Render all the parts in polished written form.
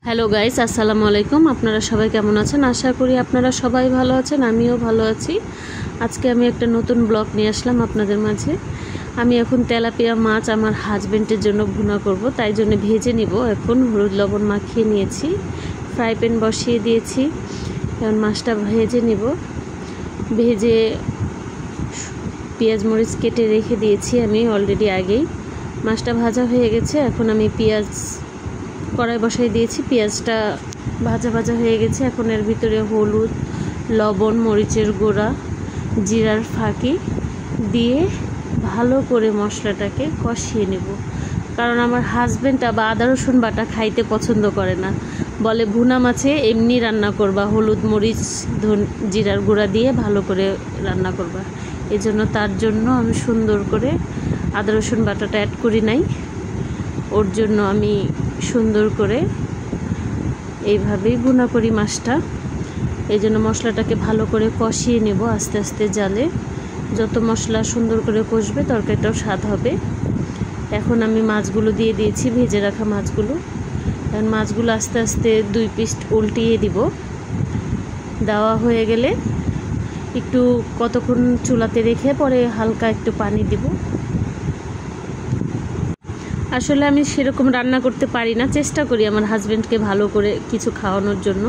Hello guys, আসসালামু আলাইকুম। আপনারা সবাই কেমন আছেন? আশা করি আপনারা সবাই ভালো আছেন, আমিও ভালো আছি। আজকে আমি একটা নতুন ব্লগ নিয়ে আসলাম আপনাদের মাঝে। আমি এখন তেলাপিয়া মাছ আমার হাজবেন্ডের জন্য ভুনা করব, তাই জন্য ভেজে নিব। এখন হলুদ লবণ মাখিয়ে নিয়েছি, ফ্রাই প্যান বসিয়ে দিয়েছি। এখন মাছটা ভেজে নিব। ভেজে পেঁয়াজ মরিচ কেটে রেখে দিয়েছি আমি অলরেডি আগেই। মাছটা ভাজা হয়ে গেছে। এখন আমি পেঁয়াজ কড়াই বসাই দিয়েছি, পেঁয়াজটা ভাজা ভাজা হয়ে গেছে। এখন এর ভিতরে হলুদ, লবণ, মরিচের গুঁড়া, জিরার ফাঁকি দিয়ে ভালো করে মশলাটাকে কষিয়ে নেব। কারণ আমার হাজব্যান্ড আবার আদা রসুন বাটা খাইতে পছন্দ করে না, বলে ভুনা মাছে এমনি রান্না করবা, হলুদ মরিচ জিরার গুঁড়া দিয়ে ভালো করে রান্না করবা। এজন্য তার জন্য আমি সুন্দর করে আদা রসুন বাটাটা অ্যাড করি নাই। ওর জন্য আমি সুন্দর করে এইভাবেই ভুনা করি মাছটা। এই জন্য মশলাটাকে ভালো করে কষিয়ে নেব আস্তে আস্তে জালে। যত মশলা সুন্দর করে কষবে তরকারিটাও স্বাদ হবে। এখন আমি মাছগুলো দিয়ে দিয়েছি, ভেজে রাখা মাছগুলো। এখন মাছগুলো আস্তে আস্তে 2 পিস উল্টিয়ে দিব। দেওয়া হয়ে গেলে একটু কতক্ষণ চুলাতে রেখে পরে হালকা একটু পানি দিব। আসলে আমি সেরকম রান্না করতে পারি না, চেষ্টা করি আমার হাজব্যান্ডকে ভালো করে কিছু খাওয়ানোর জন্য।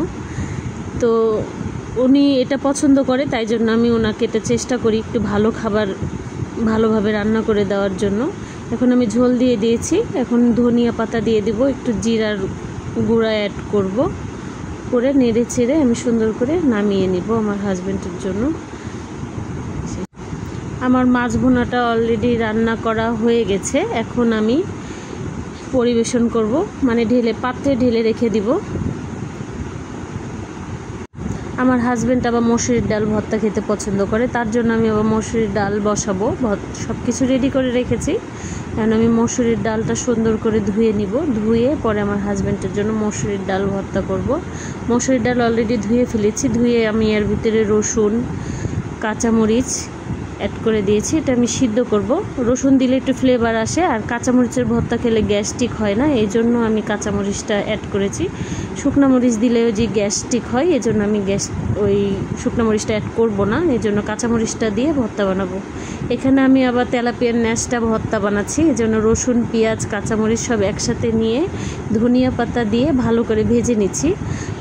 তো উনি এটা পছন্দ করে, তাই জন্য আমি ওনাকে এটা চেষ্টা করি একটু ভালো খাবার ভালোভাবে রান্না করে দেওয়ার জন্য। এখন আমি ঝোল দিয়ে দিয়েছি। এখন ধনিয়া পাতা দিয়ে দিব, একটু জিরার গুঁড়া অ্যাড করব, করে নেড়ে চেড়ে আমি সুন্দর করে নামিয়ে নিব আমার হাজব্যান্ডের জন্য। আমার মাছ ভুনাটা অলরেডি রান্না করা হয়ে গেছে। এখন আমি পরিবেশন করব, মানে পাত্রে ঢেলে রেখে দিব। আমার হাজব্যান্ড আবার মসুরির ডাল ভর্তা খেতে পছন্দ করে, তার জন্য আমি আবার মসুরির ডাল বসাবো। সব কিছু রেডি করে রেখেছি। এখন আমি মসুরির ডালটা সুন্দর করে ধুয়ে নিব। ধুয়ে পরে আমার হাজব্যান্ডের জন্য মসুরির ডাল ভর্তা করব। মসুরির ডাল অলরেডি ধুয়ে ফেলেছি। ধুয়ে আমি এর ভিতরে রসুন, কাঁচামরিচ অ্যাড করে দিয়েছি। এটা আমি সিদ্ধ করব। রসুন দিলে একটু ফ্লেভার আসে, আর কাঁচামরিচের ভর্তা খেলে গ্যাস্ট্রিক হয় না, এই জন্য আমি কাঁচামরিচটা অ্যাড করেছি। শুকনো মরিচ দিলেও যে গ্যাস্ট্রিক হয়, এই জন্য আমি শুকনো মরিচটা অ্যাড করব না, এই জন্য কাঁচামরিচটা দিয়ে ভর্তা বানাবো। এখানে আমি আবার তেলাপিয়ার ন্যাসটা ভর্তা বানাচ্ছি, এই জন্য রসুন, পেঁয়াজ, কাঁচামরিচ সব একসাথে নিয়ে ধনিয়া পাতা দিয়ে ভালো করে ভেজে নিচ্ছি।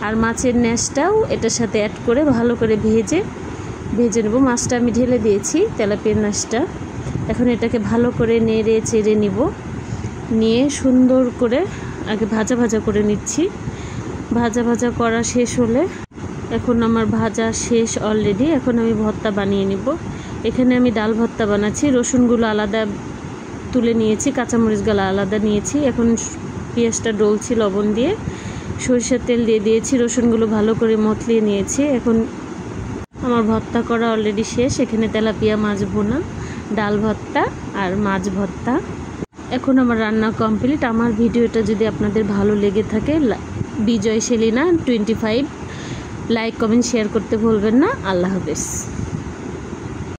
আর মাছের ন্যাসটাও এটার সাথে অ্যাড করে ভালো করে ভেজে নেব। মাছটা আমি ঢেলে দিয়েছি, তেলাপিয়ার মাছটা। এখন এটাকে ভালো করে নেড়ে চেড়ে নিব। নিয়ে সুন্দর করে আগে ভাজা ভাজা করে নিচ্ছি। ভাজা ভাজা করা শেষ হলে, এখন আমার ভাজা শেষ অলরেডি। এখন আমি ভর্তা বানিয়ে নিব। এখানে আমি ডাল ভর্তা বানাচ্ছি। রসুনগুলো আলাদা তুলে নিয়েছি, কাঁচামরিচগুলো আলাদা নিয়েছি। এখন পেঁয়াজটা ডলছি লবণ দিয়ে, সরিষার তেল দিয়ে দিয়েছি, রসুনগুলো ভালো করে মথলিয়ে নিয়েছি। এখন আমার ভর্তা করা অলরেডি শেষ। এখানে তেলাপিয়া মাছ ভুনা, ডাল ভর্তা আর মাছ ভর্তা। এখন আমার রান্না কমপ্লিট। আমার ভিডিওটা যদি আপনাদের ভালো লেগে থাকে, বিজয় সেলিনা 25 লাইক, কমেন্ট, শেয়ার করতে ভুলবেন না। আল্লাহ হাফেজ।